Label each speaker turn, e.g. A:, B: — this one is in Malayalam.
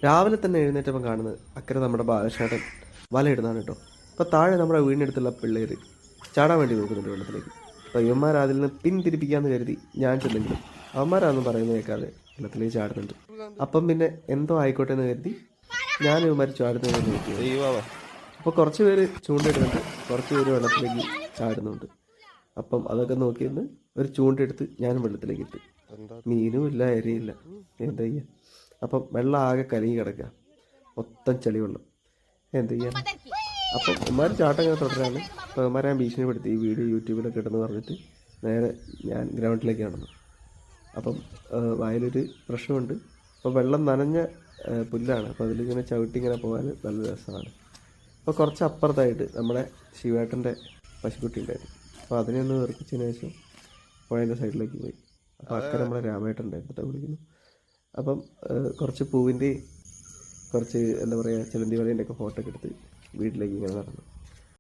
A: രാവിലെ തന്നെ എഴുന്നേറ്റപ്പം കാണുന്നത് അക്കരെ നമ്മുടെ ബാലശാട്ടൻ വലയിടുന്നതാണ് കേട്ടോ. അപ്പോൾ താഴെ നമ്മുടെ വീടിനടുത്തുള്ള പിള്ളേർ ചാടാൻ വേണ്ടി നോക്കുന്നുണ്ട് വെള്ളത്തിലേക്ക്. അപ്പോൾ ഇവന്മാർ അതിൽ നിന്ന് പിന്തിരിപ്പിക്കാമെന്ന് കരുതി ഞാൻ ചെന്നെങ്കിലും അവന്മാരാണെന്ന് പറയുന്നത് കേൾക്കാതെ വെള്ളത്തിലേക്ക് ചാടുന്നുണ്ട്. അപ്പം പിന്നെ എന്തോ ആയിക്കോട്ടെ എന്ന് കരുതി ഞാൻ ഇവന്മാർ ചാടുന്നതിന് നോക്കിയത്. അപ്പോൾ കുറച്ച് പേര് ചൂണ്ടയിടുന്നുണ്ട്, കുറച്ച് പേര് വെള്ളത്തിലേക്ക് ചാടുന്നുണ്ട്. അപ്പം അതൊക്കെ നോക്കിയെന്ന് ഒരു ചൂണ്ടെടുത്ത് ഞാൻ വെള്ളത്തിലേക്ക് ഇട്ട്. മീനും ഇല്ല, ഇരയില്ല, എന്താ ചെയ്യുക. അപ്പം വെള്ളം ആകെ കലങ്ങി കിടക്കുക, മൊത്തം ചെളി വെള്ളം, എന്ത് ചെയ്യാൻ. അപ്പം ഇവന്മാർ ചാട്ടം ഇങ്ങനെ തുടരാണ്. അപ്പോൾ ഇവന്മാരെ ഞാൻ ഭീഷണിപ്പെടുത്തി ഈ വീഡിയോ യൂട്യൂബിലൊക്കെ ഇട്ടെന്ന് പറഞ്ഞിട്ട് നേരെ ഞാൻ ഗ്രൗണ്ടിലേക്ക് നടന്നു. അപ്പം വയലൊരു പ്രശ്നമുണ്ട്. അപ്പോൾ വെള്ളം നനഞ്ഞ പുല്ലാണ്, അപ്പോൾ അതിലിങ്ങനെ ചവിട്ടി ഇങ്ങനെ പോകാൻ നല്ല രസമാണ്. അപ്പോൾ കുറച്ച് അപ്പുറത്തായിട്ട് നമ്മുടെ ശിവേട്ടൻ്റെ പശുക്കുട്ടി ഉണ്ടായിരുന്നു. അപ്പോൾ അതിനെ ഒന്ന് വെറുപ്പിച്ചതിന് ശേഷം പുഴേൻ്റെ സൈഡിലേക്ക് പോയി. അപ്പോൾ അക്കരെ നമ്മുടെ രാമേട്ടൻ ഉണ്ടായിരുന്നു വിളിക്കുന്നു. അപ്പം കുറച്ച് പൂവിൻ്റെയും കുറച്ച് എന്താ പറയുക ചിലന്തി വലേൻ്റെ ഒക്കെ ഫോട്ടോ ഒക്കെ എടുത്ത് വീട്ടിലേക്ക് ഇങ്ങനെ നടന്നു.